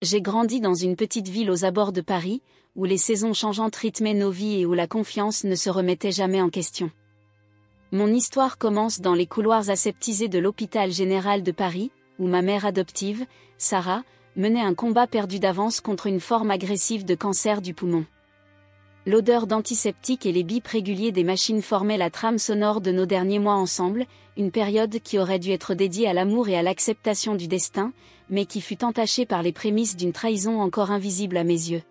J'ai grandi dans une petite ville aux abords de Paris, où les saisons changeantes rythmaient nos vies et où la confiance ne se remettait jamais en question. Mon histoire commence dans les couloirs aseptisés de l'hôpital général de Paris, où ma mère adoptive, Sarah, menait un combat perdu d'avance contre une forme agressive de cancer du poumon. L'odeur d'antiseptique et les bips réguliers des machines formaient la trame sonore de nos derniers mois ensemble, une période qui aurait dû être dédiée à l'amour et à l'acceptation du destin, mais qui fut entachée par les prémices d'une trahison encore invisible à mes yeux.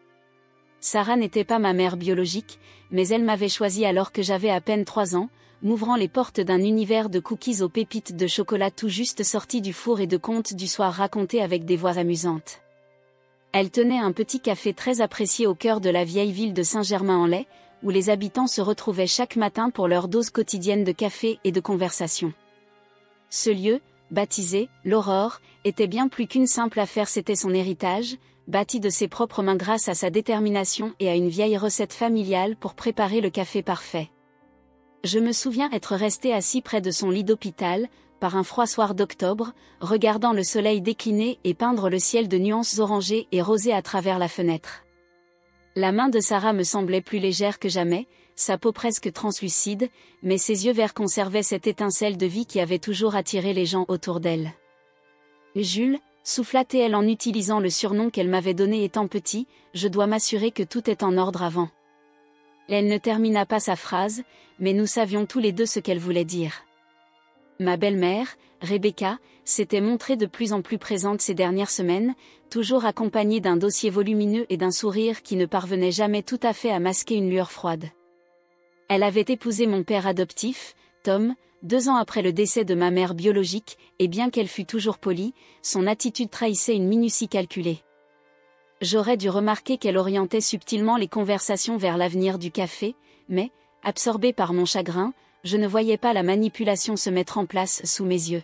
Sarah n'était pas ma mère biologique, mais elle m'avait choisi alors que j'avais à peine 3 ans, m'ouvrant les portes d'un univers de cookies aux pépites de chocolat tout juste sortis du four et de contes du soir racontés avec des voix amusantes. Elle tenait un petit café très apprécié au cœur de la vieille ville de Saint-Germain-en-Laye, où les habitants se retrouvaient chaque matin pour leur dose quotidienne de café et de conversation. Ce lieu, baptisé « l'Aurore », était bien plus qu'une simple affaire, c'était son héritage, bâti de ses propres mains grâce à sa détermination et à une vieille recette familiale pour préparer le café parfait. Je me souviens être resté assis près de son lit d'hôpital, par un froid soir d'octobre, regardant le soleil décliner et peindre le ciel de nuances orangées et rosées à travers la fenêtre. La main de Sarah me semblait plus légère que jamais, sa peau presque translucide, mais ses yeux verts conservaient cette étincelle de vie qui avait toujours attiré les gens autour d'elle. « Jules », souffla-t-elle en utilisant le surnom qu'elle m'avait donné étant petit, « je dois m'assurer que tout est en ordre avant. » Elle ne termina pas sa phrase, mais nous savions tous les deux ce qu'elle voulait dire. Ma belle-mère, Rebecca, s'était montrée de plus en plus présente ces dernières semaines, toujours accompagnée d'un dossier volumineux et d'un sourire qui ne parvenait jamais tout à fait à masquer une lueur froide. Elle avait épousé mon père adoptif, Tom, 2 ans après le décès de ma mère biologique, et bien qu'elle fût toujours polie, son attitude trahissait une minutie calculée. J'aurais dû remarquer qu'elle orientait subtilement les conversations vers l'avenir du café, mais, absorbée par mon chagrin, je ne voyais pas la manipulation se mettre en place sous mes yeux.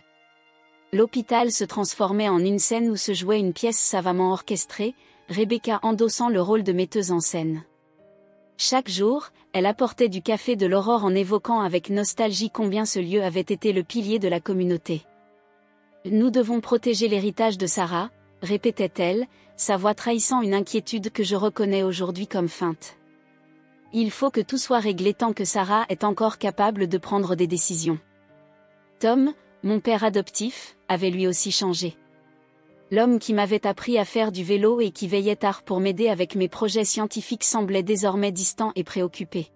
L'hôpital se transformait en une scène où se jouait une pièce savamment orchestrée, Rebecca endossant le rôle de metteuse en scène. Chaque jour, elle apportait du café de l'Aurore en évoquant avec nostalgie combien ce lieu avait été le pilier de la communauté. « Nous devons protéger l'héritage de Sarah », répétait-elle, sa voix trahissant une inquiétude que je reconnais aujourd'hui comme feinte. Il faut que tout soit réglé tant que Sarah est encore capable de prendre des décisions. Tom, mon père adoptif, avait lui aussi changé. L'homme qui m'avait appris à faire du vélo et qui veillait tard pour m'aider avec mes projets scientifiques semblait désormais distant et préoccupé.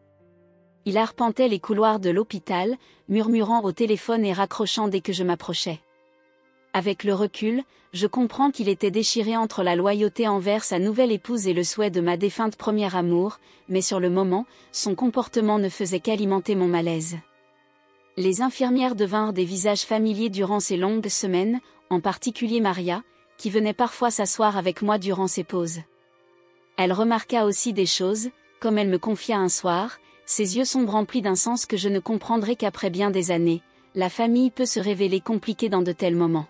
Il arpentait les couloirs de l'hôpital, murmurant au téléphone et raccrochant dès que je m'approchais. Avec le recul, je comprends qu'il était déchiré entre la loyauté envers sa nouvelle épouse et le souhait de ma défunte première amour, mais sur le moment, son comportement ne faisait qu'alimenter mon malaise. Les infirmières devinrent des visages familiers durant ces longues semaines, en particulier Maria, qui venait parfois s'asseoir avec moi durant ses pauses. Elle remarqua aussi des choses, comme elle me confia un soir, ses yeux sombres remplis d'un sens que je ne comprendrai qu'après bien des années. La famille peut se révéler compliquée dans de tels moments.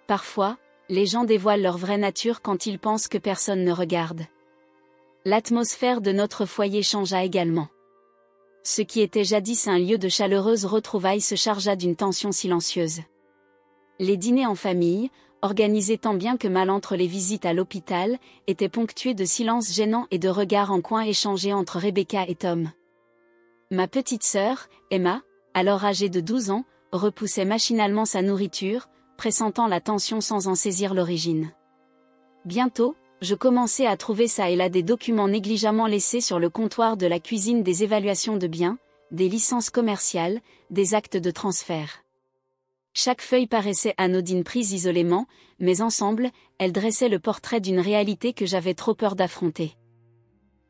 Parfois, les gens dévoilent leur vraie nature quand ils pensent que personne ne regarde. L'atmosphère de notre foyer changea également. Ce qui était jadis un lieu de chaleureuse retrouvailles se chargea d'une tension silencieuse. Les dîners en famille, organisés tant bien que mal entre les visites à l'hôpital, étaient ponctués de silences gênants et de regards en coin échangés entre Rebecca et Tom. Ma petite sœur, Emma, alors âgée de 12 ans, repoussait machinalement sa nourriture, pressentant la tension sans en saisir l'origine. Bientôt, je commençais à trouver çà et là des documents négligemment laissés sur le comptoir de la cuisine, des évaluations de biens, des licences commerciales, des actes de transfert. Chaque feuille paraissait anodine prise isolément, mais ensemble, elles dressaient le portrait d'une réalité que j'avais trop peur d'affronter.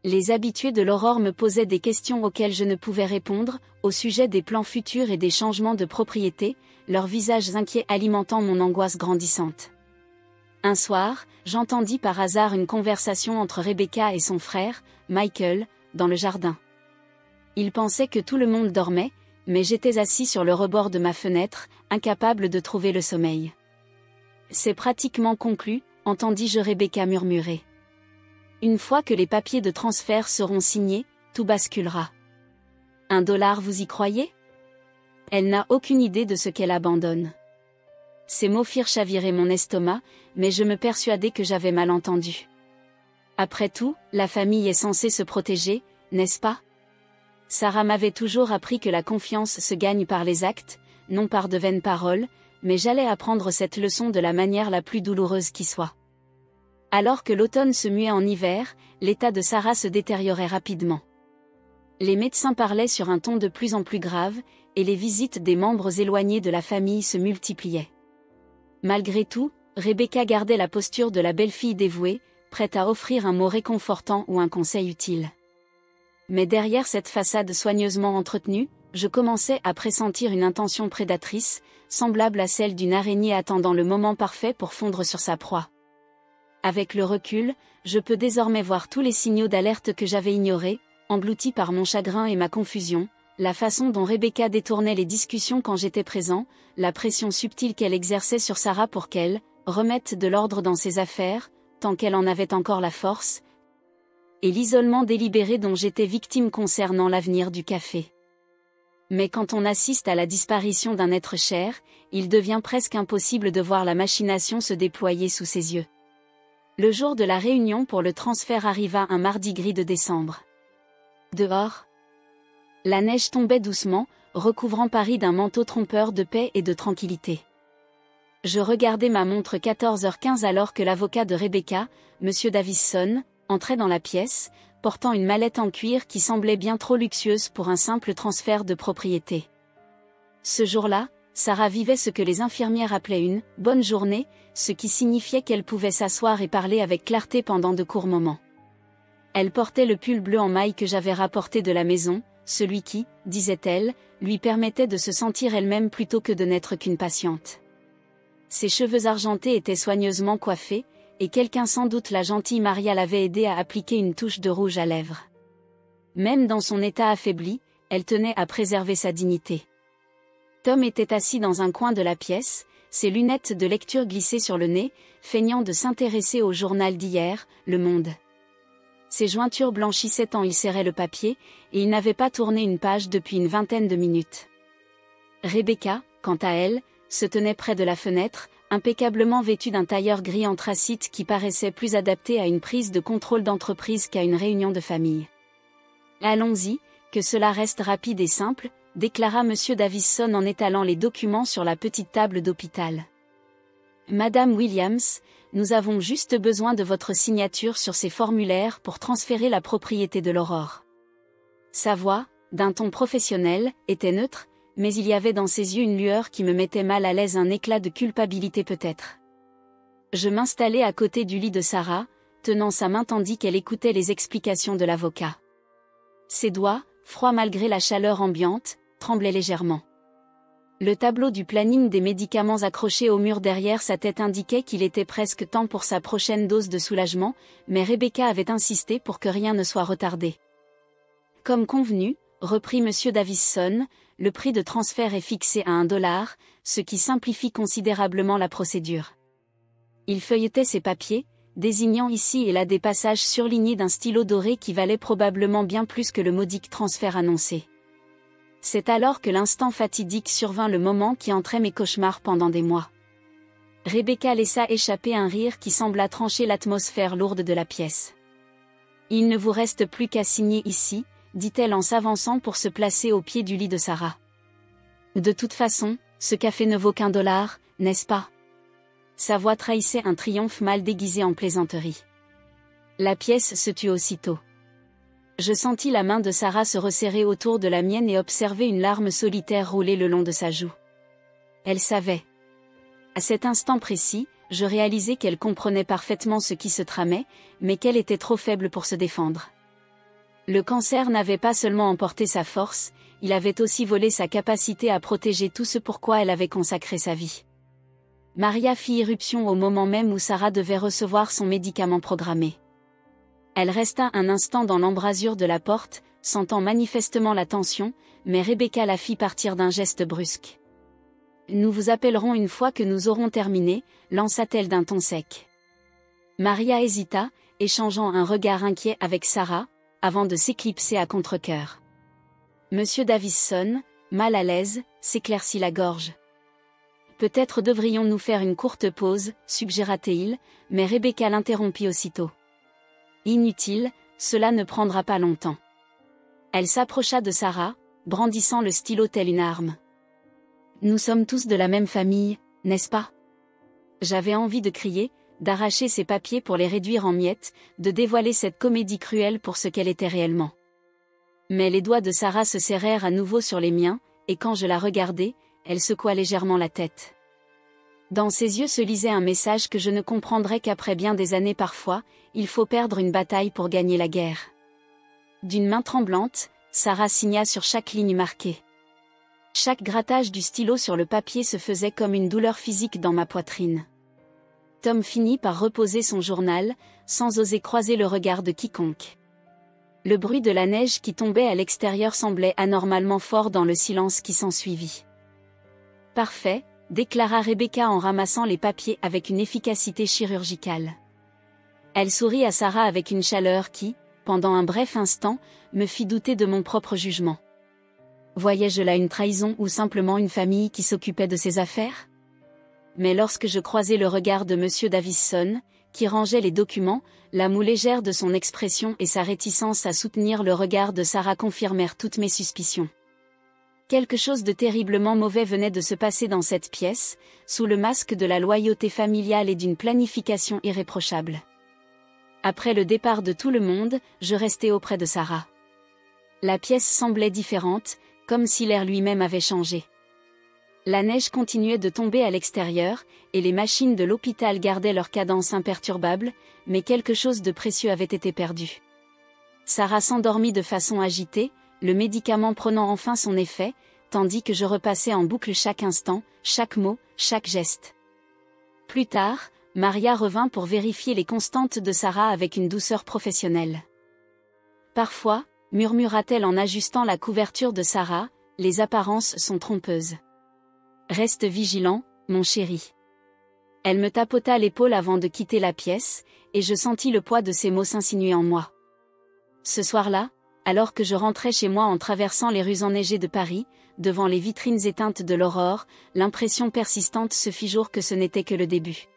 Les habitués de l'Aurore me posaient des questions auxquelles je ne pouvais répondre, au sujet des plans futurs et des changements de propriété, leurs visages inquiets alimentant mon angoisse grandissante. Un soir, j'entendis par hasard une conversation entre Rebecca et son frère, Michael, dans le jardin. Ils pensaient que tout le monde dormait, mais j'étais assis sur le rebord de ma fenêtre, incapable de trouver le sommeil. « C'est pratiquement conclu », entendis-je Rebecca murmurer. Une fois que les papiers de transfert seront signés, tout basculera. $1, vous y croyez ? Elle n'a aucune idée de ce qu'elle abandonne. Ces mots firent chavirer mon estomac, mais je me persuadai que j'avais mal entendu. Après tout, la famille est censée se protéger, n'est-ce pas? Sarah m'avait toujours appris que la confiance se gagne par les actes, non par de vaines paroles, mais j'allais apprendre cette leçon de la manière la plus douloureuse qui soit. Alors que l'automne se muait en hiver, l'état de Sarah se détériorait rapidement. Les médecins parlaient sur un ton de plus en plus grave, et les visites des membres éloignés de la famille se multipliaient. Malgré tout, Rebecca gardait la posture de la belle-fille dévouée, prête à offrir un mot réconfortant ou un conseil utile. Mais derrière cette façade soigneusement entretenue, je commençais à pressentir une intention prédatrice, semblable à celle d'une araignée attendant le moment parfait pour fondre sur sa proie. Avec le recul, je peux désormais voir tous les signaux d'alerte que j'avais ignorés, engloutis par mon chagrin et ma confusion, la façon dont Rebecca détournait les discussions quand j'étais présent, la pression subtile qu'elle exerçait sur Sarah pour qu'elle remette de l'ordre dans ses affaires, tant qu'elle en avait encore la force, et l'isolement délibéré dont j'étais victime concernant l'avenir du café. Mais quand on assiste à la disparition d'un être cher, il devient presque impossible de voir la machination se déployer sous ses yeux. Le jour de la réunion pour le transfert arriva un mardi gris de décembre. Dehors, la neige tombait doucement, recouvrant Paris d'un manteau trompeur de paix et de tranquillité. Je regardais ma montre 14h15 alors que l'avocat de Rebecca, M. Davison, entrait dans la pièce, portant une mallette en cuir qui semblait bien trop luxueuse pour un simple transfert de propriété. Ce jour-là, Sarah vivait ce que les infirmières appelaient une « bonne journée », ce qui signifiait qu'elle pouvait s'asseoir et parler avec clarté pendant de courts moments. Elle portait le pull bleu en maille que j'avais rapporté de la maison, celui qui, disait-elle, lui permettait de se sentir elle-même plutôt que de n'être qu'une patiente. Ses cheveux argentés étaient soigneusement coiffés, et quelqu'un sans doute la gentille Maria l'avait aidée à appliquer une touche de rouge à lèvres. Même dans son état affaibli, elle tenait à préserver sa dignité. Tom était assis dans un coin de la pièce, ses lunettes de lecture glissées sur le nez, feignant de s'intéresser au journal d'hier, Le Monde. Ses jointures blanchissaient tant il serrait le papier, et il n'avait pas tourné une page depuis une vingtaine de minutes. Rebecca, quant à elle, se tenait près de la fenêtre, impeccablement vêtue d'un tailleur gris anthracite qui paraissait plus adapté à une prise de contrôle d'entreprise qu'à une réunion de famille. « Allons-y, que cela reste rapide et simple », déclara M. Davison en étalant les documents sur la petite table d'hôpital. « Madame Williams, nous avons juste besoin de votre signature sur ces formulaires pour transférer la propriété de l'Aurore. » Sa voix, d'un ton professionnel, était neutre, mais il y avait dans ses yeux une lueur qui me mettait mal à l'aise, un éclat de culpabilité peut-être. Je m'installai à côté du lit de Sarah, tenant sa main tandis qu'elle écoutait les explications de l'avocat. Ses doigts, froids malgré la chaleur ambiante, tremblaient légèrement. Le tableau du planning des médicaments accroché au mur derrière sa tête indiquait qu'il était presque temps pour sa prochaine dose de soulagement, mais Rebecca avait insisté pour que rien ne soit retardé. Comme convenu, reprit M. Davison, le prix de transfert est fixé à $1, ce qui simplifie considérablement la procédure. Il feuilletait ses papiers, désignant ici et là des passages surlignés d'un stylo doré qui valait probablement bien plus que le modique transfert annoncé. C'est alors que l'instant fatidique survint, le moment qui entrait mes cauchemars pendant des mois. Rebecca laissa échapper un rire qui sembla trancher l'atmosphère lourde de la pièce. « Il ne vous reste plus qu'à signer ici », dit-elle en s'avançant pour se placer au pied du lit de Sarah. « De toute façon, ce café ne vaut qu'$, n'est-ce pas ?» Sa voix trahissait un triomphe mal déguisé en plaisanterie. La pièce se tut aussitôt. Je sentis la main de Sarah se resserrer autour de la mienne et observer une larme solitaire rouler le long de sa joue. Elle savait. À cet instant précis, je réalisais qu'elle comprenait parfaitement ce qui se tramait, mais qu'elle était trop faible pour se défendre. Le cancer n'avait pas seulement emporté sa force, il avait aussi volé sa capacité à protéger tout ce pourquoi elle avait consacré sa vie. Maria fit irruption au moment même où Sarah devait recevoir son médicament programmé. Elle resta un instant dans l'embrasure de la porte, sentant manifestement la tension, mais Rebecca la fit partir d'un geste brusque. « Nous vous appellerons une fois que nous aurons terminé », lança-t-elle d'un ton sec. Maria hésita, échangeant un regard inquiet avec Sarah, avant de s'éclipser à contre-cœur. Monsieur Davison, mal à l'aise, s'éclaircit la gorge. « Peut-être devrions-nous faire une courte pause, suggéra-t-il, mais Rebecca l'interrompit aussitôt. Inutile, cela ne prendra pas longtemps. Elle s'approcha de Sarah, brandissant le stylo tel une arme. Nous sommes tous de la même famille, n'est-ce pas? J'avais envie de crier, d'arracher ces papiers pour les réduire en miettes, de dévoiler cette comédie cruelle pour ce qu'elle était réellement. Mais les doigts de Sarah se serrèrent à nouveau sur les miens, et quand je la regardai, elle secoua légèrement la tête. Dans ses yeux se lisait un message que je ne comprendrais qu'après bien des années parfois, il faut perdre une bataille pour gagner la guerre. D'une main tremblante, Sarah signa sur chaque ligne marquée. Chaque grattage du stylo sur le papier se faisait comme une douleur physique dans ma poitrine. Tom finit par reposer son journal, sans oser croiser le regard de quiconque. Le bruit de la neige qui tombait à l'extérieur semblait anormalement fort dans le silence qui s'ensuivit. « Parfait », déclara Rebecca en ramassant les papiers avec une efficacité chirurgicale. Elle sourit à Sarah avec une chaleur qui, pendant un bref instant, me fit douter de mon propre jugement. Voyais-je là une trahison ou simplement une famille qui s'occupait de ses affaires? Mais lorsque je croisai le regard de M. Davison, qui rangeait les documents, la moue légère de son expression et sa réticence à soutenir le regard de Sarah confirmèrent toutes mes suspicions. Quelque chose de terriblement mauvais venait de se passer dans cette pièce, sous le masque de la loyauté familiale et d'une planification irréprochable. Après le départ de tout le monde, je restai auprès de Sarah. La pièce semblait différente, comme si l'air lui-même avait changé. La neige continuait de tomber à l'extérieur, et les machines de l'hôpital gardaient leur cadence imperturbable, mais quelque chose de précieux avait été perdu. Sarah s'endormit de façon agitée, le médicament prenant enfin son effet, tandis que je repassais en boucle chaque instant, chaque mot, chaque geste. Plus tard, Maria revint pour vérifier les constantes de Sarah avec une douceur professionnelle. Parfois, murmura-t-elle en ajustant la couverture de Sarah, les apparences sont trompeuses. Reste vigilant, mon chéri. Elle me tapota l'épaule avant de quitter la pièce, et je sentis le poids de ses mots s'insinuer en moi. Ce soir-là, alors que je rentrais chez moi en traversant les rues enneigées de Paris, devant les vitrines éteintes de l'aurore, l'impression persistante se fit jour que ce n'était que le début.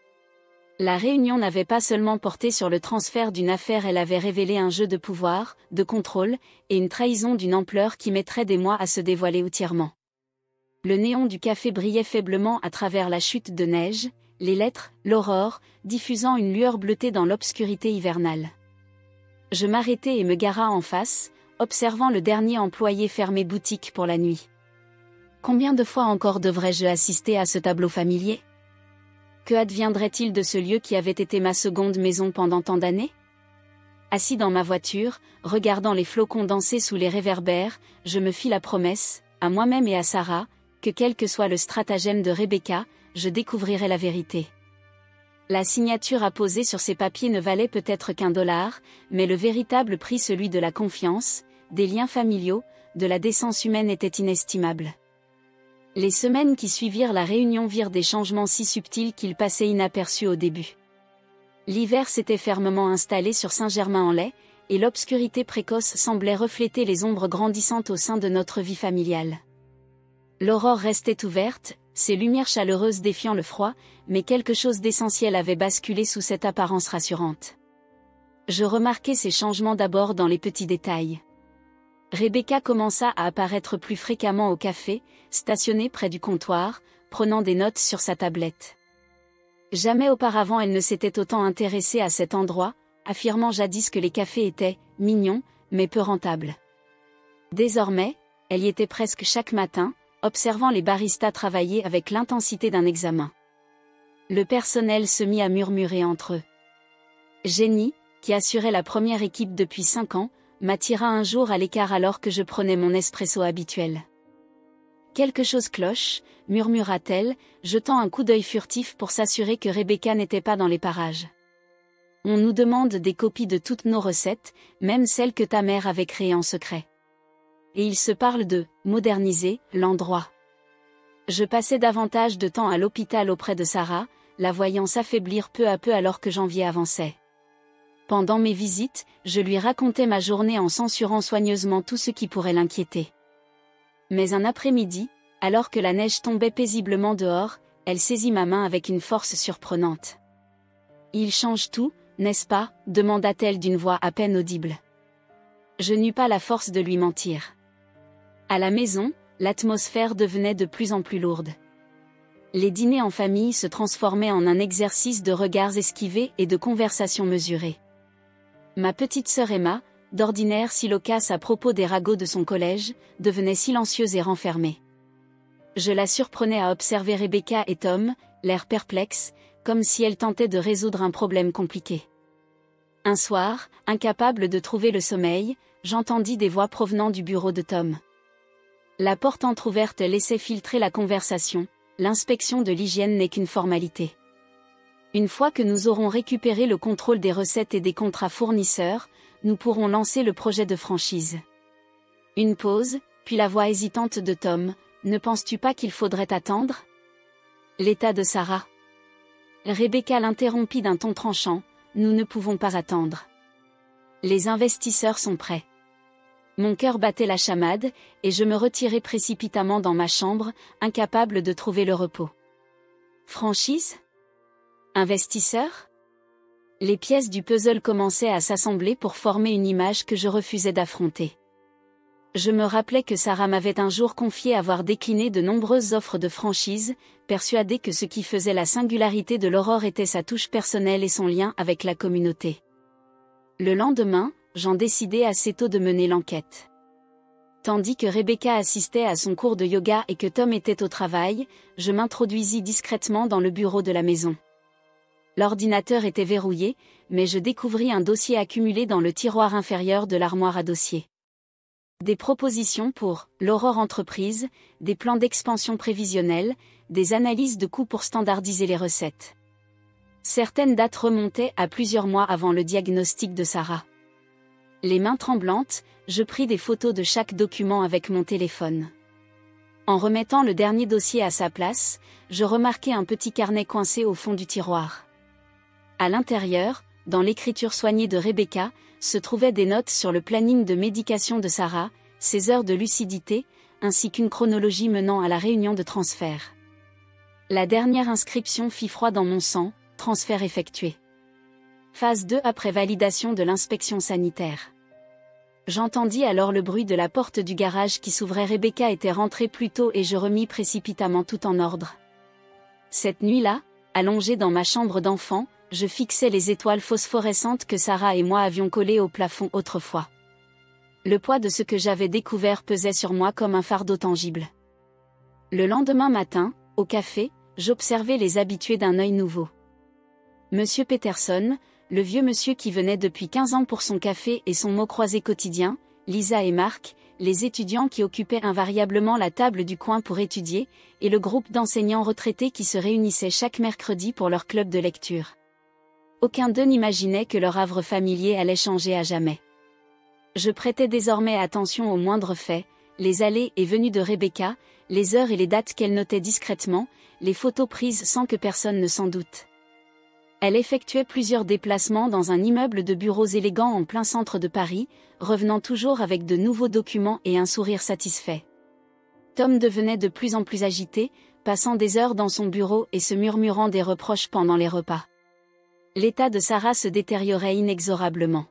La réunion n'avait pas seulement porté sur le transfert d'une affaire, elle avait révélé un jeu de pouvoir, de contrôle, et une trahison d'une ampleur qui mettrait des mois à se dévoiler entièrement. Le néon du café brillait faiblement à travers la chute de neige, les lettres, l'aurore, diffusant une lueur bleutée dans l'obscurité hivernale. Je m'arrêtai et me gara en face, observant le dernier employé fermer boutique pour la nuit. Combien de fois encore devrais-je assister à ce tableau familier? Que adviendrait-il de ce lieu qui avait été ma seconde maison pendant tant d'années? Assis dans ma voiture, regardant les flocons danser sous les réverbères, je me fis la promesse, à moi-même et à Sarah, que quel que soit le stratagème de Rebecca, je découvrirais la vérité. La signature apposée sur ces papiers ne valait peut-être qu'$1, mais le véritable prix, celui de la confiance, des liens familiaux, de la décence humaine, était inestimable. Les semaines qui suivirent la réunion virent des changements si subtils qu'ils passaient inaperçus au début. L'hiver s'était fermement installé sur Saint-Germain-en-Laye, et l'obscurité précoce semblait refléter les ombres grandissantes au sein de notre vie familiale. L'aurore restait ouverte, ses lumières chaleureuses défiant le froid, mais quelque chose d'essentiel avait basculé sous cette apparence rassurante. Je remarquai ces changements d'abord dans les petits détails. Rebecca commença à apparaître plus fréquemment au café, stationnée près du comptoir, prenant des notes sur sa tablette. Jamais auparavant elle ne s'était autant intéressée à cet endroit, affirmant jadis que les cafés étaient « mignons, mais peu rentables ». Désormais, elle y était presque chaque matin, observant les baristas travailler avec l'intensité d'un examen. Le personnel se mit à murmurer entre eux. Jenny, qui assurait la première équipe depuis 5 ans, m'attira un jour à l'écart alors que je prenais mon espresso habituel. Quelque chose cloche, murmura-t-elle, jetant un coup d'œil furtif pour s'assurer que Rebecca n'était pas dans les parages. On nous demande des copies de toutes nos recettes, même celles que ta mère avait créées en secret. Et il se parle de « moderniser » l'endroit. Je passais davantage de temps à l'hôpital auprès de Sarah, la voyant s'affaiblir peu à peu alors que janvier avançait. Pendant mes visites, je lui racontais ma journée en censurant soigneusement tout ce qui pourrait l'inquiéter. Mais un après-midi, alors que la neige tombait paisiblement dehors, elle saisit ma main avec une force surprenante. « Il change tout, n'est-ce pas ?» demanda-t-elle d'une voix à peine audible. Je n'eus pas la force de lui mentir. À la maison, l'atmosphère devenait de plus en plus lourde. Les dîners en famille se transformaient en un exercice de regards esquivés et de conversations mesurées. Ma petite sœur Emma, d'ordinaire si loquace à propos des ragots de son collège, devenait silencieuse et renfermée. Je la surprenais à observer Rebecca et Tom, l'air perplexe, comme si elle tentait de résoudre un problème compliqué. Un soir, incapable de trouver le sommeil, j'entendis des voix provenant du bureau de Tom. La porte entr'ouverte laissait filtrer la conversation. L'inspection de l'hygiène n'est qu'une formalité. Une fois que nous aurons récupéré le contrôle des recettes et des contrats fournisseurs, nous pourrons lancer le projet de franchise. Une pause, puis la voix hésitante de Tom. Ne penses-tu pas qu'il faudrait attendre ? L'état de Sarah. Rebecca l'interrompit d'un ton tranchant. Nous ne pouvons pas attendre. Les investisseurs sont prêts. Mon cœur battait la chamade, et je me retirai précipitamment dans ma chambre, incapable de trouver le repos. Franchise ? Investisseur ? Les pièces du puzzle commençaient à s'assembler pour former une image que je refusais d'affronter. Je me rappelais que Sarah m'avait un jour confié avoir décliné de nombreuses offres de franchise, persuadée que ce qui faisait la singularité de l'Aurore était sa touche personnelle et son lien avec la communauté. Le lendemain, j'en décidai assez tôt de mener l'enquête. Tandis que Rebecca assistait à son cours de yoga et que Tom était au travail, je m'introduisis discrètement dans le bureau de la maison. L'ordinateur était verrouillé, mais je découvris un dossier accumulé dans le tiroir inférieur de l'armoire à dossiers. Des propositions pour l'Aurore Entreprise, des plans d'expansion prévisionnels, des analyses de coûts pour standardiser les recettes. Certaines dates remontaient à plusieurs mois avant le diagnostic de Sarah. Les mains tremblantes, je pris des photos de chaque document avec mon téléphone. En remettant le dernier dossier à sa place, je remarquai un petit carnet coincé au fond du tiroir. À l'intérieur, dans l'écriture soignée de Rebecca, se trouvaient des notes sur le planning de médication de Sarah, ses heures de lucidité, ainsi qu'une chronologie menant à la réunion de transfert. La dernière inscription fit froid dans mon sang, transfert effectué. Phase 2 après validation de l'inspection sanitaire. J'entendis alors le bruit de la porte du garage qui s'ouvrait. Rebecca était rentrée plus tôt et je remis précipitamment tout en ordre. Cette nuit-là, allongée dans ma chambre d'enfant, je fixais les étoiles phosphorescentes que Sarah et moi avions collées au plafond autrefois. Le poids de ce que j'avais découvert pesait sur moi comme un fardeau tangible. Le lendemain matin, au café, j'observais les habitués d'un œil nouveau. Monsieur Peterson, le vieux monsieur qui venait depuis 15 ans pour son café et son mot croisé quotidien, Lisa et Marc, les étudiants qui occupaient invariablement la table du coin pour étudier, et le groupe d'enseignants retraités qui se réunissaient chaque mercredi pour leur club de lecture. Aucun d'eux n'imaginait que leur havre familier allait changer à jamais. Je prêtais désormais attention aux moindres faits, les allées et venues de Rebecca, les heures et les dates qu'elle notait discrètement, les photos prises sans que personne ne s'en doute. Elle effectuait plusieurs déplacements dans un immeuble de bureaux élégants en plein centre de Paris, revenant toujours avec de nouveaux documents et un sourire satisfait. Tom devenait de plus en plus agité, passant des heures dans son bureau et se murmurant des reproches pendant les repas. L'état de Sarah se détériorait inexorablement.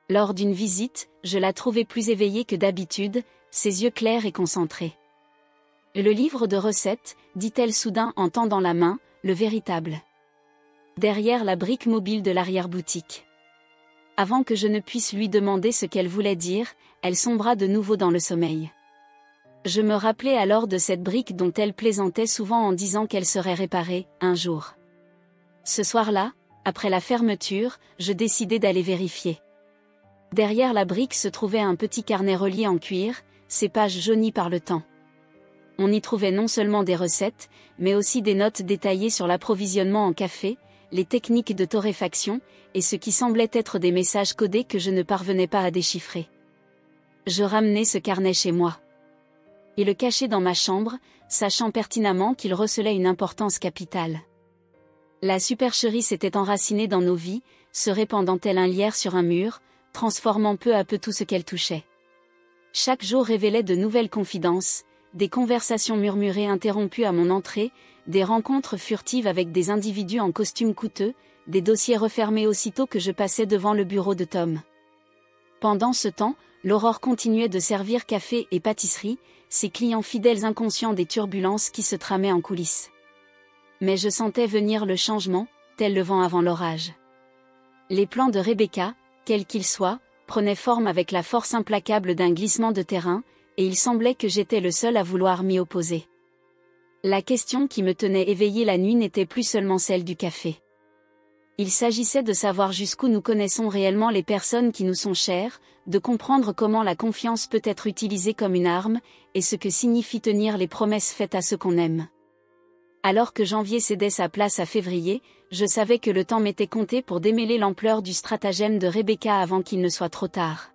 Lors d'une visite, je la trouvai plus éveillée que d'habitude, ses yeux clairs et concentrés. « Le livre de recettes, dit-elle soudain en tendant la main, le véritable. » Derrière la brique mobile de l'arrière-boutique. Avant que je ne puisse lui demander ce qu'elle voulait dire, elle sombra de nouveau dans le sommeil. Je me rappelai alors de cette brique dont elle plaisantait souvent en disant qu'elle serait réparée, un jour. Ce soir-là, après la fermeture, je décidai d'aller vérifier. Derrière la brique se trouvait un petit carnet relié en cuir, ses pages jaunies par le temps. On y trouvait non seulement des recettes, mais aussi des notes détaillées sur l'approvisionnement en café, les techniques de torréfaction, et ce qui semblait être des messages codés que je ne parvenais pas à déchiffrer. Je ramenai ce carnet chez moi. Et le cachai dans ma chambre, sachant pertinemment qu'il recelait une importance capitale. La supercherie s'était enracinée dans nos vies, se répandant tel un lierre sur un mur, transformant peu à peu tout ce qu'elle touchait. Chaque jour révélait de nouvelles confidences, des conversations murmurées interrompues à mon entrée, des rencontres furtives avec des individus en costume coûteux, des dossiers refermés aussitôt que je passais devant le bureau de Tom. Pendant ce temps, l'Aurore continuait de servir café et pâtisserie, ses clients fidèles inconscients des turbulences qui se tramaient en coulisses. Mais je sentais venir le changement, tel le vent avant l'orage. Les plans de Rebecca, quels qu'ils soient, prenaient forme avec la force implacable d'un glissement de terrain, et il semblait que j'étais le seul à vouloir m'y opposer. La question qui me tenait éveillée la nuit n'était plus seulement celle du café. Il s'agissait de savoir jusqu'où nous connaissons réellement les personnes qui nous sont chères, de comprendre comment la confiance peut être utilisée comme une arme, et ce que signifie tenir les promesses faites à ceux qu'on aime. Alors que janvier cédait sa place à février, je savais que le temps m'était compté pour démêler l'ampleur du stratagème de Rebecca avant qu'il ne soit trop tard.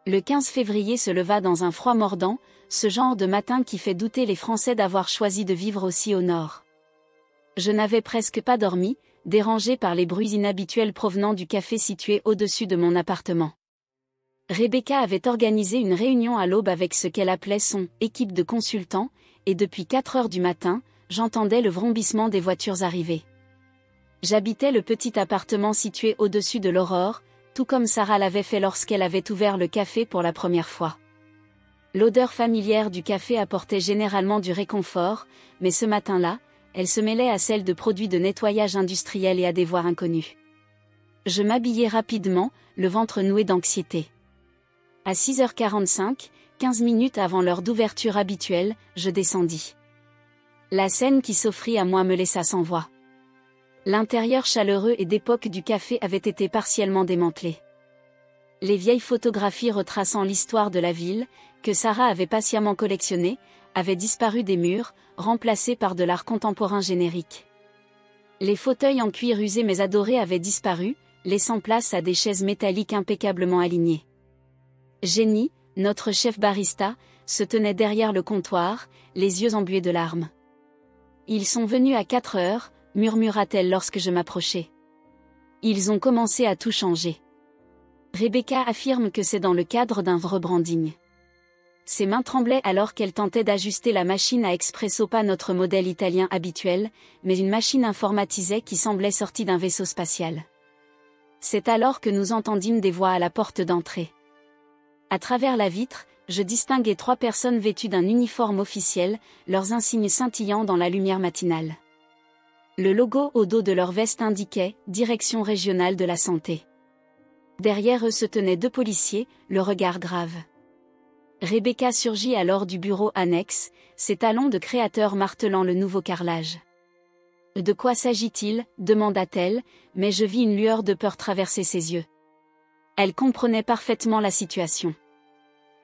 Le 15 février se leva dans un froid mordant, ce genre de matin qui fait douter les Français d'avoir choisi de vivre aussi au nord. Je n'avais presque pas dormi, dérangé par les bruits inhabituels provenant du café situé au-dessus de mon appartement. Rebecca avait organisé une réunion à l'aube avec ce qu'elle appelait son « équipe de consultants », et depuis 4 heures du matin, j'entendais le vrombissement des voitures arriver. J'habitais le petit appartement situé au-dessus de l'Aurore, tout comme Sarah l'avait fait lorsqu'elle avait ouvert le café pour la première fois. L'odeur familière du café apportait généralement du réconfort, mais ce matin-là, elle se mêlait à celle de produits de nettoyage industriel et à des voix inconnues. Je m'habillai rapidement, le ventre noué d'anxiété. À 6h45, 15 minutes avant l'heure d'ouverture habituelle, je descendis. La scène qui s'offrit à moi me laissa sans voix. L'intérieur chaleureux et d'époque du café avait été partiellement démantelé. Les vieilles photographies retraçant l'histoire de la ville, que Sarah avait patiemment collectionnées, avaient disparu des murs, remplacées par de l'art contemporain générique. Les fauteuils en cuir usé mais adorés avaient disparu, laissant place à des chaises métalliques impeccablement alignées. Jenny, notre chef barista, se tenait derrière le comptoir, les yeux embués de larmes. « Ils sont venus à 4 heures, murmura-t-elle lorsque je m'approchai. Ils ont commencé à tout changer. Rebecca affirme que c'est dans le cadre d'un rebranding. Ses mains tremblaient alors qu'elle tentait d'ajuster la machine à expresso, pas notre modèle italien habituel, mais une machine informatisée qui semblait sortie d'un vaisseau spatial. C'est alors que nous entendîmes des voix à la porte d'entrée. À travers la vitre, je distinguai 3 personnes vêtues d'un uniforme officiel, leurs insignes scintillant dans la lumière matinale. Le logo au dos de leur veste indiquait « Direction régionale de la santé ». Derrière eux se tenaient 2 policiers, le regard grave. Rebecca surgit alors du bureau annexe, ses talons de créateur martelant le nouveau carrelage. « De quoi s'agit-il » demanda-t-elle, mais je vis une lueur de peur traverser ses yeux. Elle comprenait parfaitement la situation.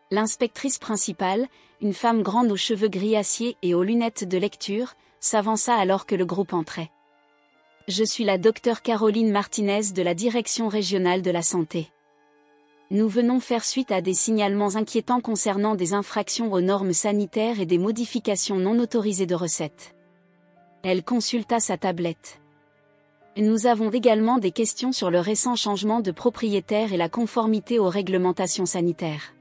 L'inspectrice principale, une femme grande aux cheveux gris acier et aux lunettes de lecture, s'avança alors que le groupe entrait. « Je suis la docteure Caroline Martinez de la Direction régionale de la santé. Nous venons faire suite à des signalements inquiétants concernant des infractions aux normes sanitaires et des modifications non autorisées de recettes. » Elle consulta sa tablette. « Nous avons également des questions sur le récent changement de propriétaire et la conformité aux réglementations sanitaires. »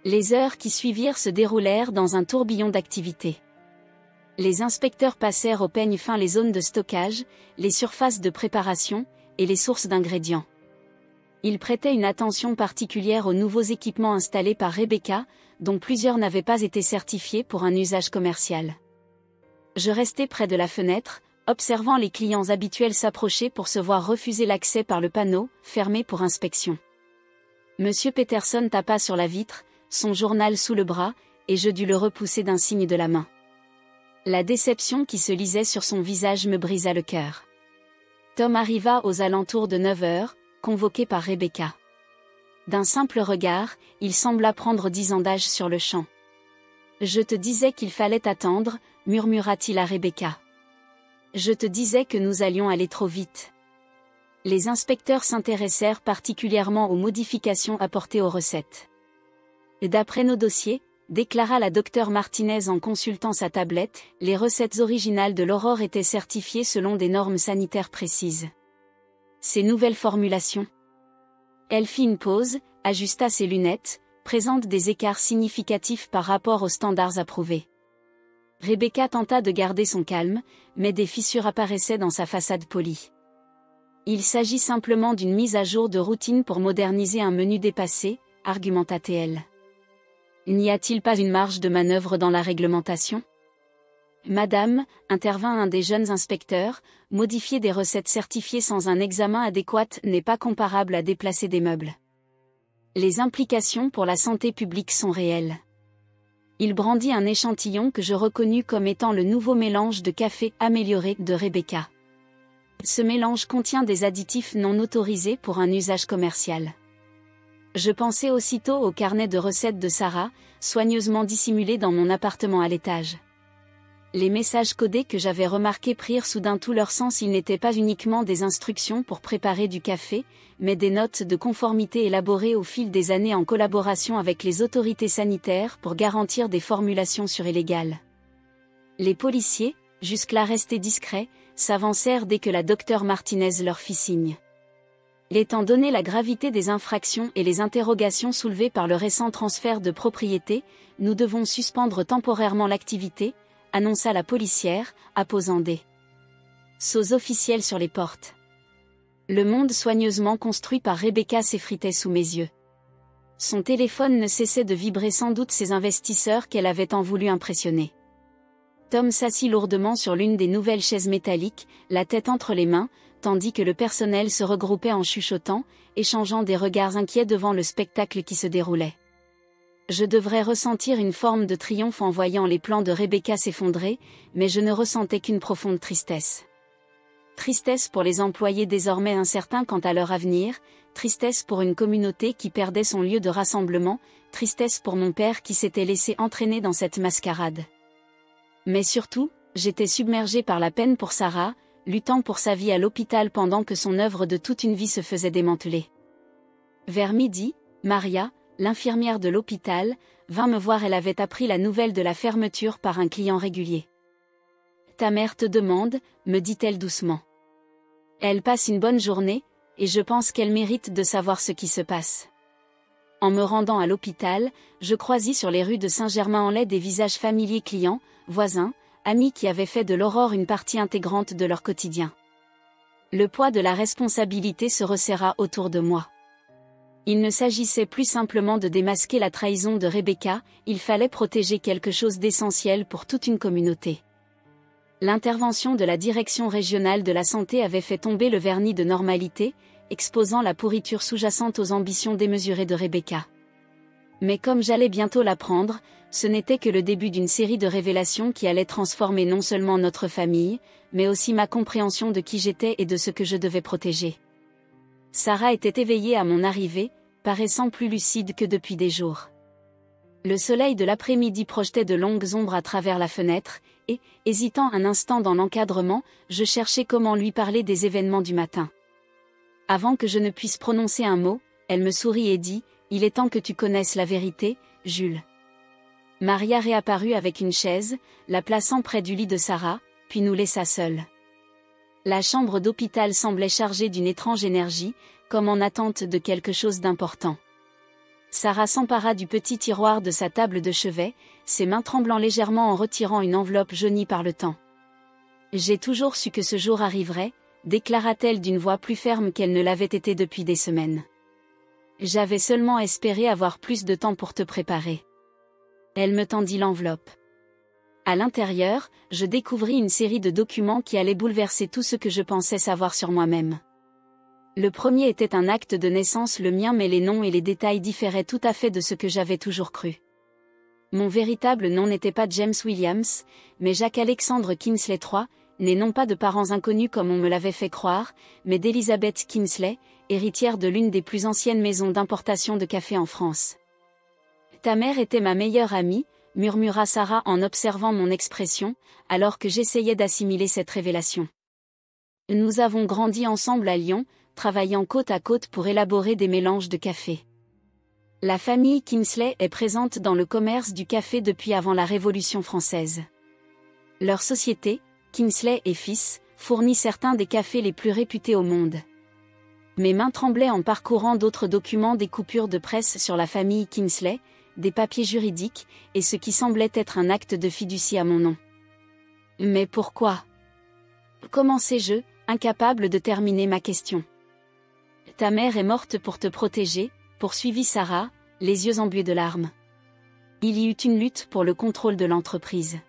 Les heures qui suivirent se déroulèrent dans un tourbillon d'activités. Les inspecteurs passèrent au peigne fin les zones de stockage, les surfaces de préparation, et les sources d'ingrédients. Ils prêtaient une attention particulière aux nouveaux équipements installés par Rebecca, dont plusieurs n'avaient pas été certifiés pour un usage commercial. Je restai près de la fenêtre, observant les clients habituels s'approcher pour se voir refuser l'accès par le panneau, fermé pour inspection. Monsieur Peterson tapa sur la vitre, son journal sous le bras, et je dus le repousser d'un signe de la main. La déception qui se lisait sur son visage me brisa le cœur. Tom arriva aux alentours de 9 heures, convoqué par Rebecca. D'un simple regard, il sembla prendre 10 ans d'âge sur le champ. « Je te disais qu'il fallait attendre » murmura-t-il à Rebecca. « Je te disais que nous allions aller trop vite. » Les inspecteurs s'intéressèrent particulièrement aux modifications apportées aux recettes. « D'après nos dossiers, » déclara la docteure Martinez en consultant sa tablette, les recettes originales de l'Aurore étaient certifiées selon des normes sanitaires précises. Ces nouvelles formulations. Elle fit une pause, ajusta ses lunettes, présentent des écarts significatifs par rapport aux standards approuvés. Rebecca tenta de garder son calme, mais des fissures apparaissaient dans sa façade polie. Il s'agit simplement d'une mise à jour de routine pour moderniser un menu dépassé, argumenta-t-elle. N'y a-t-il pas une marge de manœuvre dans la réglementation ? Madame, intervint un des jeunes inspecteurs, modifier des recettes certifiées sans un examen adéquat n'est pas comparable à déplacer des meubles. Les implications pour la santé publique sont réelles. Il brandit un échantillon que je reconnus comme étant le nouveau mélange de café amélioré de Rebecca. Ce mélange contient des additifs non autorisés pour un usage commercial. Je pensais aussitôt au carnet de recettes de Sarah, soigneusement dissimulé dans mon appartement à l'étage. Les messages codés que j'avais remarqués prirent soudain tout leur sens. Ils n'étaient pas uniquement des instructions pour préparer du café, mais des notes de conformité élaborées au fil des années en collaboration avec les autorités sanitaires pour garantir des formulations sûres et légales. Les policiers, jusque-là restés discrets, s'avancèrent dès que la docteure Martinez leur fit signe. Étant donné la gravité des infractions et les interrogations soulevées par le récent transfert de propriété, nous devons suspendre temporairement l'activité, annonça la policière, apposant des sceaux officiels sur les portes. Le monde soigneusement construit par Rebecca s'effritait sous mes yeux. Son téléphone ne cessait de vibrer, sans doute ses investisseurs qu'elle avait tant voulu impressionner. Tom s'assit lourdement sur l'une des nouvelles chaises métalliques, la tête entre les mains, tandis que le personnel se regroupait en chuchotant, échangeant des regards inquiets devant le spectacle qui se déroulait. Je devrais ressentir une forme de triomphe en voyant les plans de Rebecca s'effondrer, mais je ne ressentais qu'une profonde tristesse. Tristesse pour les employés désormais incertains quant à leur avenir, tristesse pour une communauté qui perdait son lieu de rassemblement, tristesse pour mon père qui s'était laissé entraîner dans cette mascarade. Mais surtout, j'étais submergée par la peine pour Sarah, luttant pour sa vie à l'hôpital pendant que son œuvre de toute une vie se faisait démanteler. Vers midi, Maria, l'infirmière de l'hôpital, vint me voir. Elle avait appris la nouvelle de la fermeture par un client régulier. « Ta mère te demande », me dit-elle doucement. « Elle passe une bonne journée, et je pense qu'elle mérite de savoir ce qui se passe. » En me rendant à l'hôpital, je croisis sur les rues de Saint-Germain-en-Laye des visages familiers, clients, voisins, amis qui avaient fait de l'aurore une partie intégrante de leur quotidien. Le poids de la responsabilité se resserra autour de moi. Il ne s'agissait plus simplement de démasquer la trahison de Rebecca, il fallait protéger quelque chose d'essentiel pour toute une communauté. L'intervention de la direction régionale de la santé avait fait tomber le vernis de normalité, exposant la pourriture sous-jacente aux ambitions démesurées de Rebecca. Mais comme j'allais bientôt l'apprendre, ce n'était que le début d'une série de révélations qui allaient transformer non seulement notre famille, mais aussi ma compréhension de qui j'étais et de ce que je devais protéger. Sarah était éveillée à mon arrivée, paraissant plus lucide que depuis des jours. Le soleil de l'après-midi projetait de longues ombres à travers la fenêtre, et, hésitant un instant dans l'encadrement, je cherchais comment lui parler des événements du matin. Avant que je ne puisse prononcer un mot, elle me sourit et dit « Il est temps que tu connaisses la vérité, Jules. » Maria réapparut avec une chaise, la plaçant près du lit de Sarah, puis nous laissa seuls. La chambre d'hôpital semblait chargée d'une étrange énergie, comme en attente de quelque chose d'important. Sarah s'empara du petit tiroir de sa table de chevet, ses mains tremblant légèrement en retirant une enveloppe jaunie par le temps. « J'ai toujours su que ce jour arriverait », déclara-t-elle d'une voix plus ferme qu'elle ne l'avait été depuis des semaines. « J'avais seulement espéré avoir plus de temps pour te préparer. » Elle me tendit l'enveloppe. À l'intérieur, je découvris une série de documents qui allaient bouleverser tout ce que je pensais savoir sur moi-même. Le premier était un acte de naissance, le mien, mais les noms et les détails différaient tout à fait de ce que j'avais toujours cru. Mon véritable nom n'était pas James Williams, mais Jacques Alexandre Kinsley III, né non pas de parents inconnus comme on me l'avait fait croire, mais d'Elizabeth Kinsley, héritière de l'une des plus anciennes maisons d'importation de café en France. « Ta mère était ma meilleure amie », murmura Sarah en observant mon expression, alors que j'essayais d'assimiler cette révélation. Nous avons grandi ensemble à Lyon, travaillant côte à côte pour élaborer des mélanges de café. La famille Kinsley est présente dans le commerce du café depuis avant la Révolution française. Leur société, Kinsley et Fils, fournit certains des cafés les plus réputés au monde. Mes mains tremblaient en parcourant d'autres documents, des coupures de presse sur la famille Kinsley, des papiers juridiques, et ce qui semblait être un acte de fiducie à mon nom. Mais pourquoi? Commençai-je, incapable de terminer ma question. Ta mère est morte pour te protéger, poursuivit Sarah, les yeux embués de larmes. Il y eut une lutte pour le contrôle de l'entreprise.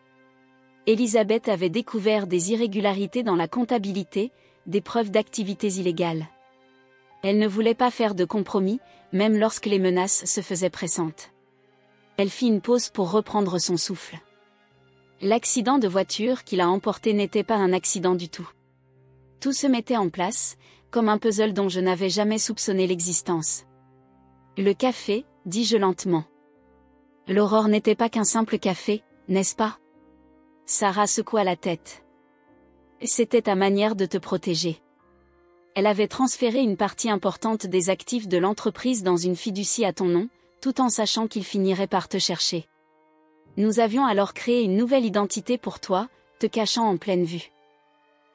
Elisabeth avait découvert des irrégularités dans la comptabilité, des preuves d'activités illégales. Elle ne voulait pas faire de compromis, même lorsque les menaces se faisaient pressantes. Elle fit une pause pour reprendre son souffle. L'accident de voiture qui l'a emporté n'était pas un accident du tout. Tout se mettait en place, comme un puzzle dont je n'avais jamais soupçonné l'existence. Le café, dis-je lentement. L'Aurore n'était pas qu'un simple café, n'est-ce pas? Sarah secoua la tête. C'était ta manière de te protéger. Elle avait transféré une partie importante des actifs de l'entreprise dans une fiducie à ton nom, tout en sachant qu'il finirait par te chercher. Nous avions alors créé une nouvelle identité pour toi, te cachant en pleine vue.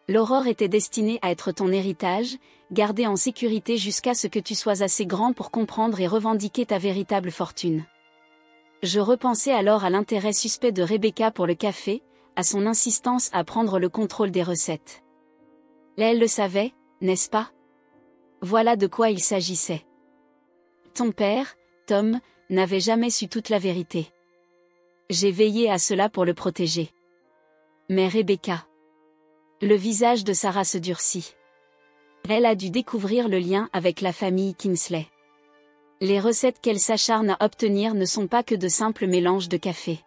L'Aurore était destinée à être ton héritage, gardé en sécurité jusqu'à ce que tu sois assez grand pour comprendre et revendiquer ta véritable fortune. Je repensais alors à l'intérêt suspect de Rebecca pour le café, à son insistance à prendre le contrôle des recettes. Elle le savait, n'est-ce pas? Voilà de quoi il s'agissait. Ton père, Tom, n'avait jamais su toute la vérité. J'ai veillé à cela pour le protéger. Mais Rebecca... Le visage de Sarah se durcit. Elle a dû découvrir le lien avec la famille Kingsley. Les recettes qu'elle s'acharne à obtenir ne sont pas que de simples mélanges de café.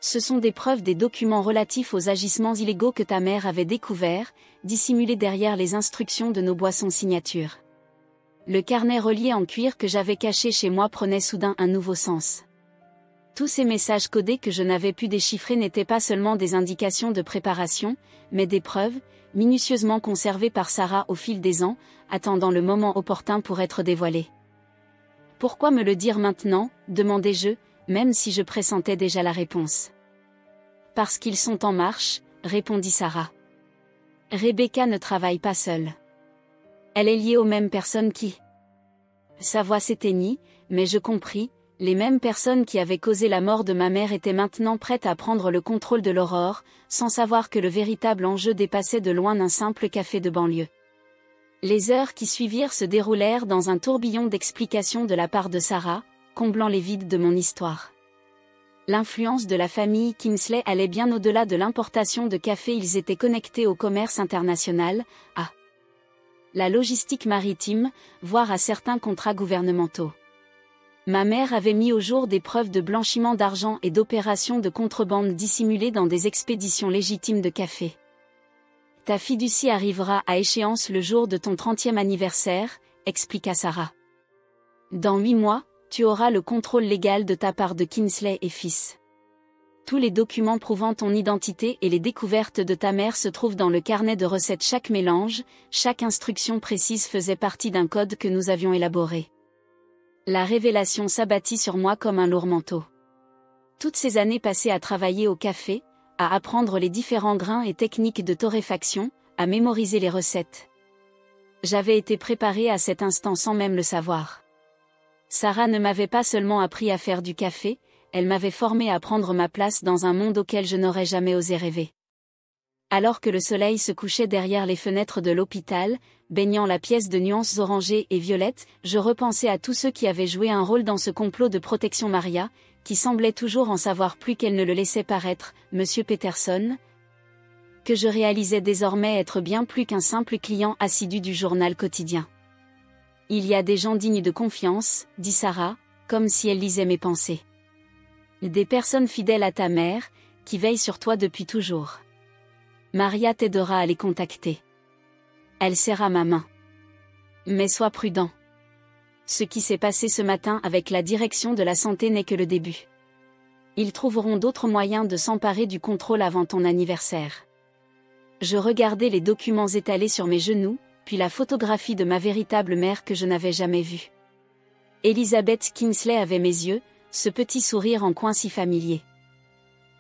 Ce sont des preuves des documents relatifs aux agissements illégaux que ta mère avait découverts, dissimulés derrière les instructions de nos boissons signatures. Le carnet relié en cuir que j'avais caché chez moi prenait soudain un nouveau sens. Tous ces messages codés que je n'avais pu déchiffrer n'étaient pas seulement des indications de préparation, mais des preuves, minutieusement conservées par Sarah au fil des ans, attendant le moment opportun pour être dévoilées. Pourquoi me le dire maintenant, demandai-je, même si je pressentais déjà la réponse. Parce qu'ils sont en marche, répondit Sarah. Rebecca ne travaille pas seule. Elle est liée aux mêmes personnes qui... Sa voix s'éteignit, mais je compris. Les mêmes personnes qui avaient causé la mort de ma mère étaient maintenant prêtes à prendre le contrôle de l'Aurore, sans savoir que le véritable enjeu dépassait de loin un simple café de banlieue. Les heures qui suivirent se déroulèrent dans un tourbillon d'explications de la part de Sarah, comblant les vides de mon histoire. L'influence de la famille Kingsley allait bien au-delà de l'importation de café. Ils étaient connectés au commerce international, à la logistique maritime, voire à certains contrats gouvernementaux. Ma mère avait mis au jour des preuves de blanchiment d'argent et d'opérations de contrebande dissimulées dans des expéditions légitimes de café. Ta fiducie arrivera à échéance le jour de ton 30e anniversaire, expliqua Sarah. Dans 8 mois, tu auras le contrôle légal de ta part de Kingsley et fils. Tous les documents prouvant ton identité et les découvertes de ta mère se trouvent dans le carnet de recettes. Chaque mélange, chaque instruction précise faisait partie d'un code que nous avions élaboré. La révélation s'abattit sur moi comme un lourd manteau. Toutes ces années passées à travailler au café, à apprendre les différents grains et techniques de torréfaction, à mémoriser les recettes. J'avais été préparée à cet instant sans même le savoir. Sarah ne m'avait pas seulement appris à faire du café, elle m'avait formée à prendre ma place dans un monde auquel je n'aurais jamais osé rêver. Alors que le soleil se couchait derrière les fenêtres de l'hôpital, baignant la pièce de nuances orangées et violettes, je repensais à tous ceux qui avaient joué un rôle dans ce complot de protection Maria, qui semblait toujours en savoir plus qu'elle ne le laissait paraître, Monsieur Peterson, que je réalisais désormais être bien plus qu'un simple client assidu du journal quotidien. Il y a des gens dignes de confiance, dit Sarah, comme si elle lisait mes pensées. Des personnes fidèles à ta mère, qui veillent sur toi depuis toujours. Maria t'aidera à les contacter. Elle serra ma main. Mais sois prudent. Ce qui s'est passé ce matin avec la direction de la santé n'est que le début. Ils trouveront d'autres moyens de s'emparer du contrôle avant ton anniversaire. Je regardais les documents étalés sur mes genoux, puis la photographie de ma véritable mère que je n'avais jamais vue. Elizabeth Kingsley avait mes yeux, ce petit sourire en coin si familier.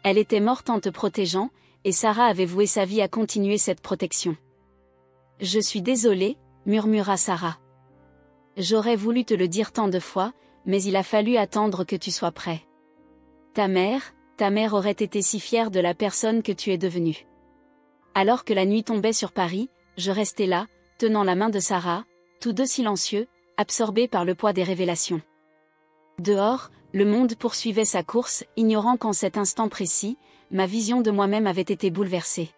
Elle était morte en te protégeant, et Sarah avait voué sa vie à continuer cette protection. Je suis désolée, murmura Sarah. J'aurais voulu te le dire tant de fois, mais il a fallu attendre que tu sois prêt. Ta mère, ta mère aurait été si fière de la personne que tu es devenue. » Alors que la nuit tombait sur Paris, je restais là, tenant la main de Sarah, tous deux silencieux, absorbés par le poids des révélations. Dehors, le monde poursuivait sa course, ignorant qu'en cet instant précis, ma vision de moi-même avait été bouleversée.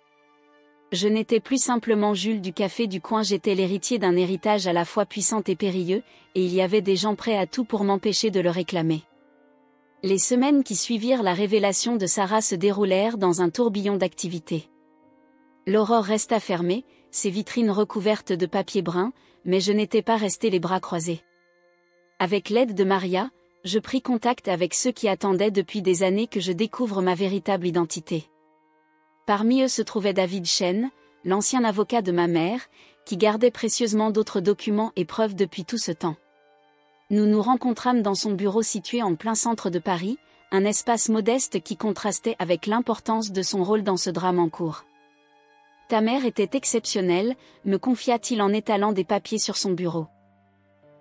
Je n'étais plus simplement Jules du café du coin, j'étais l'héritier d'un héritage à la fois puissant et périlleux, et il y avait des gens prêts à tout pour m'empêcher de le réclamer. Les semaines qui suivirent la révélation de Sarah se déroulèrent dans un tourbillon d'activités. L'Aurore resta fermée, ses vitrines recouvertes de papier brun, mais je n'étais pas resté les bras croisés. Avec l'aide de Maria, je pris contact avec ceux qui attendaient depuis des années que je découvre ma véritable identité. Parmi eux se trouvait David Chen, l'ancien avocat de ma mère, qui gardait précieusement d'autres documents et preuves depuis tout ce temps. Nous nous rencontrâmes dans son bureau situé en plein centre de Paris, un espace modeste qui contrastait avec l'importance de son rôle dans ce drame en cours. « Ta mère était exceptionnelle », me confia-t-il en étalant des papiers sur son bureau.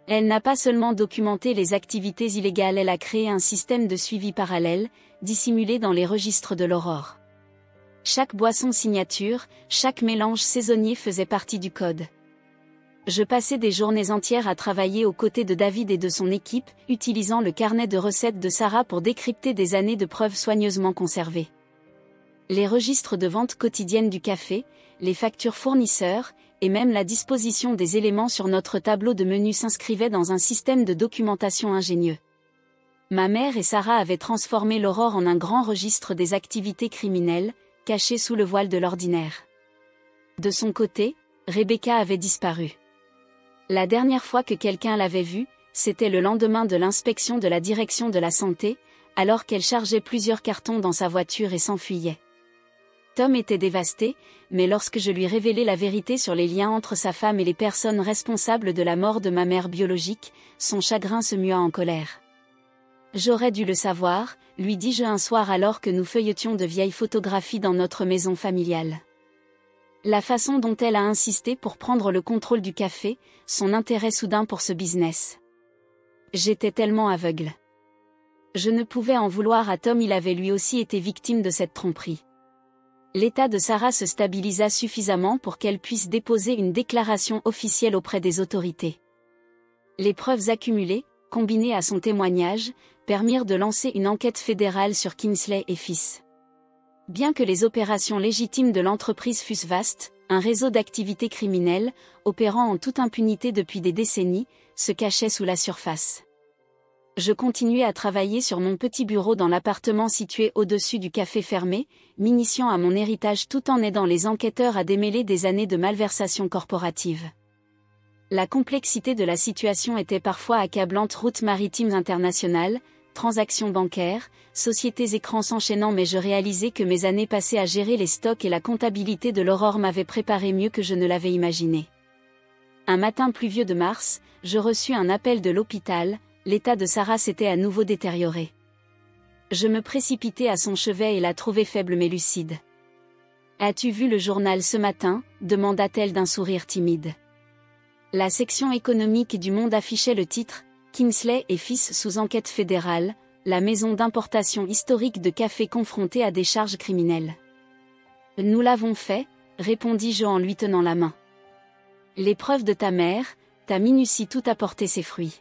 Elle n'a pas seulement documenté les activités illégales, elle a créé un système de suivi parallèle, dissimulé dans les registres de l'Aurore. Chaque boisson signature, chaque mélange saisonnier faisait partie du code. Je passais des journées entières à travailler aux côtés de David et de son équipe, utilisant le carnet de recettes de Sarah pour décrypter des années de preuves soigneusement conservées. Les registres de vente quotidienne du café, les factures fournisseurs, et même la disposition des éléments sur notre tableau de menu s'inscrivaient dans un système de documentation ingénieux. Ma mère et Sarah avaient transformé l'Aurore en un grand registre des activités criminelles, caché sous le voile de l'ordinaire. De son côté, Rebecca avait disparu. La dernière fois que quelqu'un l'avait vue, c'était le lendemain de l'inspection de la direction de la santé, alors qu'elle chargeait plusieurs cartons dans sa voiture et s'enfuyait. Tom était dévasté, mais lorsque je lui révélai la vérité sur les liens entre sa femme et les personnes responsables de la mort de ma mère biologique, son chagrin se mua en colère. « J'aurais dû le savoir », lui dis-je un soir alors que nous feuilletions de vieilles photographies dans notre maison familiale. La façon dont elle a insisté pour prendre le contrôle du café, son intérêt soudain pour ce business. J'étais tellement aveugle. Je ne pouvais en vouloir à Tom, il avait lui aussi été victime de cette tromperie. L'état de Sarah se stabilisa suffisamment pour qu'elle puisse déposer une déclaration officielle auprès des autorités. Les preuves accumulées, combinées à son témoignage, permirent de lancer une enquête fédérale sur Kingsley et Fils. Bien que les opérations légitimes de l'entreprise fussent vastes, un réseau d'activités criminelles, opérant en toute impunité depuis des décennies, se cachait sous la surface. Je continuais à travailler sur mon petit bureau dans l'appartement situé au-dessus du café fermé, m'initiant à mon héritage tout en aidant les enquêteurs à démêler des années de malversation corporative. La complexité de la situation était parfois accablante, routes maritimes internationales, transactions bancaires, sociétés écrans s'enchaînant, mais je réalisais que mes années passées à gérer les stocks et la comptabilité de l'Aurore m'avaient préparé mieux que je ne l'avais imaginé. Un matin pluvieux de mars, je reçus un appel de l'hôpital. L'état de Sarah s'était à nouveau détérioré. Je me précipitai à son chevet et la trouvai faible mais lucide. « As-tu vu le journal ce matin ?» demanda-t-elle d'un sourire timide. La section économique du Monde affichait le titre « Kingsley et Fils sous enquête fédérale, la maison d'importation historique de café confrontée à des charges criminelles. » « Nous l'avons fait » répondis-je en lui tenant la main. « Les preuves de ta mère, ta minutie, tout a porté ses fruits. »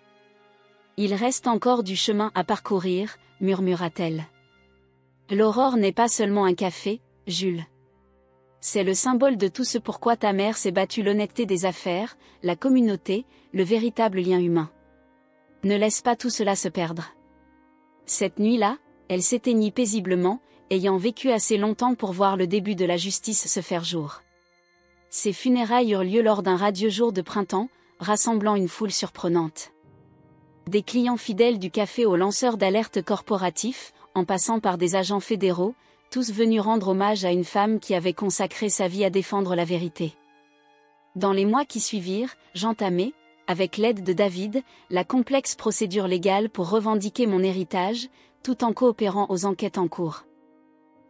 « Il reste encore du chemin à parcourir » murmura-t-elle. « L'Aurore n'est pas seulement un café, Jules. C'est le symbole de tout ce pourquoi ta mère s'est battue, l'honnêteté des affaires, la communauté, le véritable lien humain. Ne laisse pas tout cela se perdre. » Cette nuit-là, elle s'éteignit paisiblement, ayant vécu assez longtemps pour voir le début de la justice se faire jour. Ses funérailles eurent lieu lors d'un radieux jour de printemps, rassemblant une foule surprenante. Des clients fidèles du café aux lanceurs d'alerte corporatifs, en passant par des agents fédéraux, tous venus rendre hommage à une femme qui avait consacré sa vie à défendre la vérité. Dans les mois qui suivirent, j'entamai, avec l'aide de David, la complexe procédure légale pour revendiquer mon héritage, tout en coopérant aux enquêtes en cours.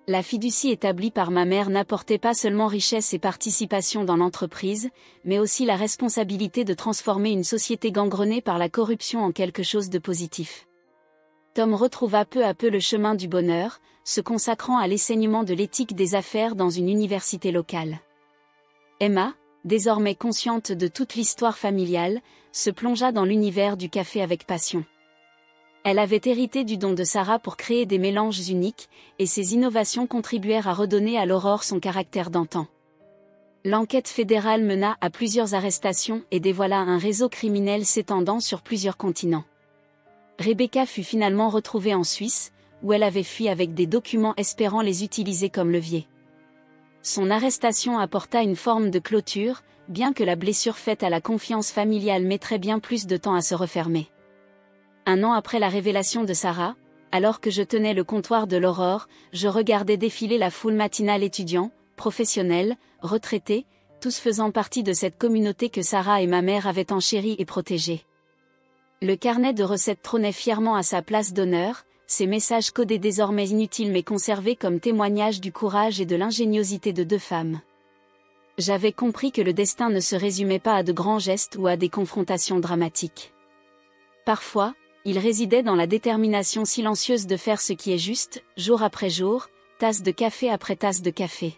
La fiducie établie par ma mère n'apportait pas seulement richesse et participation dans l'entreprise, mais aussi la responsabilité de transformer une société gangrenée par la corruption en quelque chose de positif. Tom retrouva peu à peu le chemin du bonheur, se consacrant à l'enseignement de l'éthique des affaires dans une université locale. Emma, désormais consciente de toute l'histoire familiale, se plongea dans l'univers du café avec passion. Elle avait hérité du don de Sarah pour créer des mélanges uniques, et ses innovations contribuèrent à redonner à l'Aurore son caractère d'antan. L'enquête fédérale mena à plusieurs arrestations et dévoila un réseau criminel s'étendant sur plusieurs continents. Rebecca fut finalement retrouvée en Suisse, où elle avait fui avec des documents espérant les utiliser comme levier. Son arrestation apporta une forme de clôture, bien que la blessure faite à la confiance familiale mettrait bien plus de temps à se refermer. Un an après la révélation de Sarah, alors que je tenais le comptoir de l'Aurore, je regardais défiler la foule matinale étudiants, professionnels, retraités, tous faisant partie de cette communauté que Sarah et ma mère avaient enchérie et protégée. Le carnet de recettes trônait fièrement à sa place d'honneur, ses messages codés désormais inutiles mais conservés comme témoignage du courage et de l'ingéniosité de deux femmes. J'avais compris que le destin ne se résumait pas à de grands gestes ou à des confrontations dramatiques. Parfois, il résidait dans la détermination silencieuse de faire ce qui est juste, jour après jour, tasse de café après tasse de café.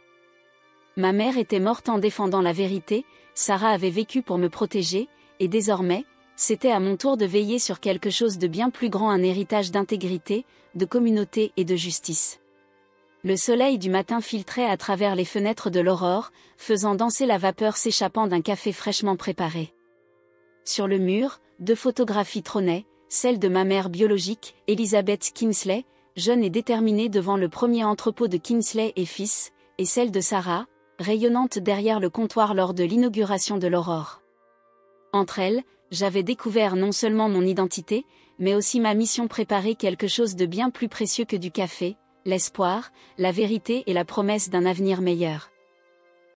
Ma mère était morte en défendant la vérité, Sarah avait vécu pour me protéger, et désormais, c'était à mon tour de veiller sur quelque chose de bien plus grand, un héritage d'intégrité, de communauté et de justice. Le soleil du matin filtrait à travers les fenêtres de l'Aurore, faisant danser la vapeur s'échappant d'un café fraîchement préparé. Sur le mur, 2 photographies trônaient, celle de ma mère biologique, Elizabeth Kingsley, jeune et déterminée devant le premier entrepôt de Kingsley et fils, et celle de Sarah, rayonnante derrière le comptoir lors de l'inauguration de l'Aurore. Entre elles, j'avais découvert non seulement mon identité, mais aussi ma mission, préparer quelque chose de bien plus précieux que du café, l'espoir, la vérité et la promesse d'un avenir meilleur.